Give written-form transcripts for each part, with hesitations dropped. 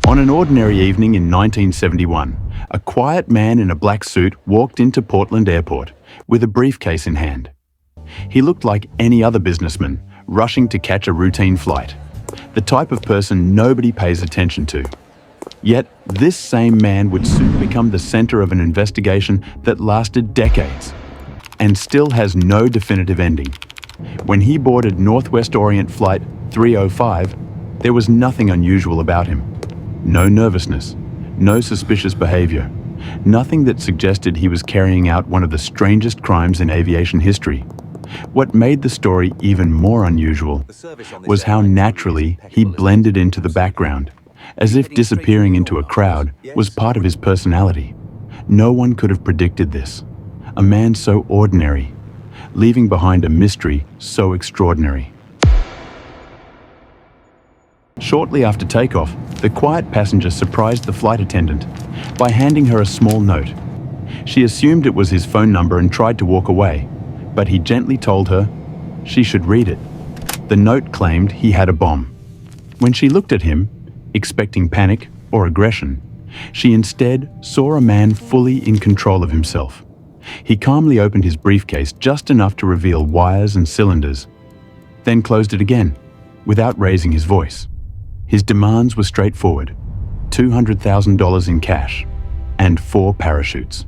On an ordinary evening in 1971, a quiet man in a black suit walked into Portland Airport with a briefcase in hand. He looked like any other businessman rushing to catch a routine flight, the type of person nobody pays attention to. Yet, this same man would soon become the center of an investigation that lasted decades and still has no definitive ending. When he boarded Northwest Orient Flight 305, there was nothing unusual about him. No nervousness, no suspicious behavior, nothing that suggested he was carrying out one of the strangest crimes in aviation history. What made the story even more unusual was how naturally he blended into the background, as if disappearing into a crowd was part of his personality. No one could have predicted this. A man so ordinary, leaving behind a mystery so extraordinary. Shortly after takeoff, the quiet passenger surprised the flight attendant by handing her a small note. She assumed it was his phone number and tried to walk away, but he gently told her she should read it. The note claimed he had a bomb. When she looked at him, expecting panic or aggression, she instead saw a man fully in control of himself. He calmly opened his briefcase just enough to reveal wires and cylinders, then closed it again, without raising his voice. His demands were straightforward: $200,000 in cash and 4 parachutes.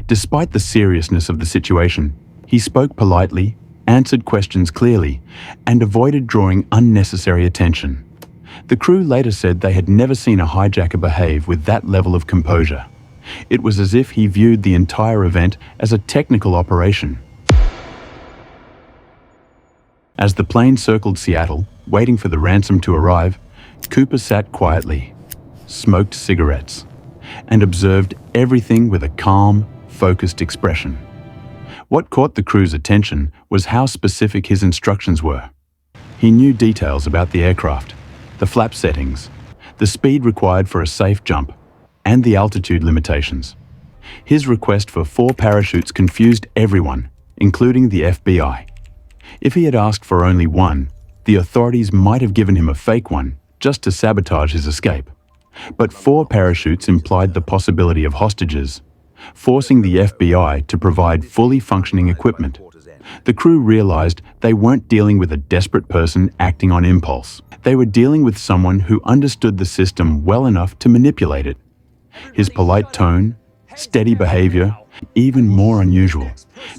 Despite the seriousness of the situation, he spoke politely, answered questions clearly, and avoided drawing unnecessary attention. The crew later said they had never seen a hijacker behave with that level of composure. It was as if he viewed the entire event as a technical operation. As the plane circled Seattle, waiting for the ransom to arrive, Cooper sat quietly, smoked cigarettes, and observed everything with a calm, focused expression. What caught the crew's attention was how specific his instructions were. He knew details about the aircraft, the flap settings, the speed required for a safe jump, and the altitude limitations. His request for 4 parachutes confused everyone, including the FBI. If he had asked for only 1, the authorities might have given him a fake one just to sabotage his escape. But 4 parachutes implied the possibility of hostages, forcing the FBI to provide fully functioning equipment. The crew realized they weren't dealing with a desperate person acting on impulse. They were dealing with someone who understood the system well enough to manipulate it. His polite tone, steady behavior, even more unusual,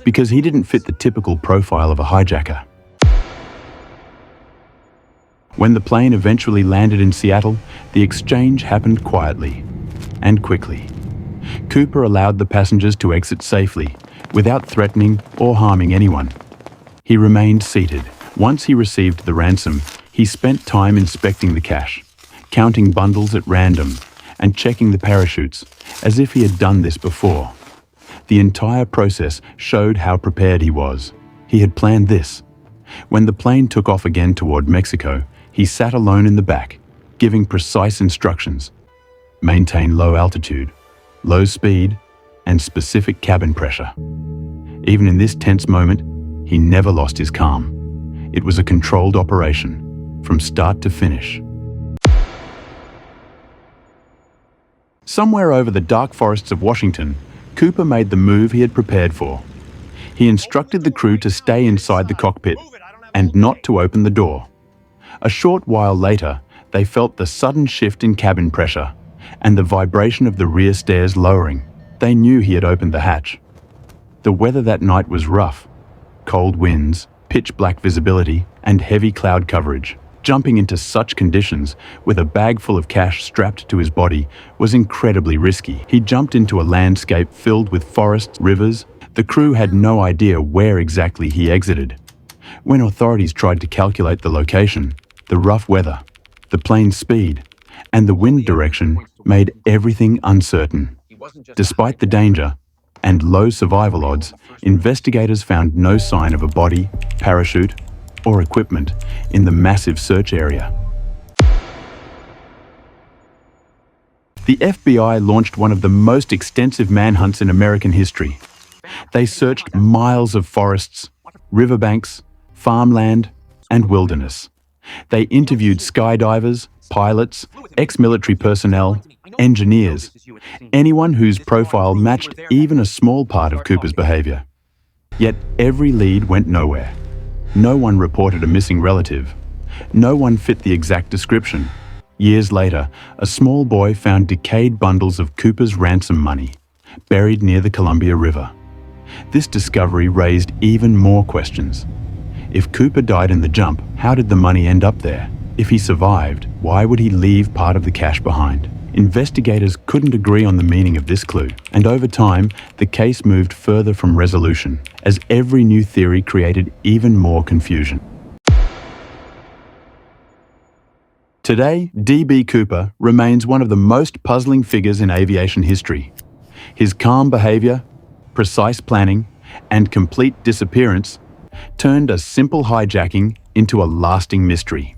because he didn't fit the typical profile of a hijacker. When the plane eventually landed in Seattle, the exchange happened quietly and quickly. Cooper allowed the passengers to exit safely, without threatening or harming anyone. He remained seated. Once he received the ransom, he spent time inspecting the cash, counting bundles at random, and checking the parachutes, as if he had done this before. The entire process showed how prepared he was. He had planned this. When the plane took off again toward Mexico, he sat alone in the back, giving precise instructions: maintain low altitude, low speed, and specific cabin pressure. Even in this tense moment, he never lost his calm. It was a controlled operation, from start to finish. Somewhere over the dark forests of Washington, Cooper made the move he had prepared for. He instructed the crew to stay inside the cockpit and not to open the door. A short while later, they felt the sudden shift in cabin pressure and the vibration of the rear stairs lowering. They knew he had opened the hatch. The weather that night was rough: cold winds, pitch black visibility, and heavy cloud coverage. Jumping into such conditions with a bag full of cash strapped to his body was incredibly risky. He jumped into a landscape filled with forests, rivers. The crew had no idea where exactly he exited. When authorities tried to calculate the location, the rough weather, the plane's speed, and the wind direction made everything uncertain. Despite the danger and low survival odds, investigators found no sign of a body, parachute, or equipment in the massive search area. The FBI launched one of the most extensive manhunts in American history. They searched miles of forests, riverbanks, farmland, and wilderness. They interviewed skydivers, pilots, ex-military personnel, engineers, anyone whose profile matched even a small part of Cooper's behavior. Yet every lead went nowhere. No one reported a missing relative. No one fit the exact description. Years later, a small boy found decayed bundles of Cooper's ransom money, buried near the Columbia River. This discovery raised even more questions. If Cooper died in the jump, how did the money end up there? If he survived, why would he leave part of the cash behind? Investigators couldn't agree on the meaning of this clue, and over time, the case moved further from resolution, as every new theory created even more confusion. Today, D.B. Cooper remains one of the most puzzling figures in aviation history. His calm behavior, precise planning, and complete disappearance turned a simple hijacking into a lasting mystery.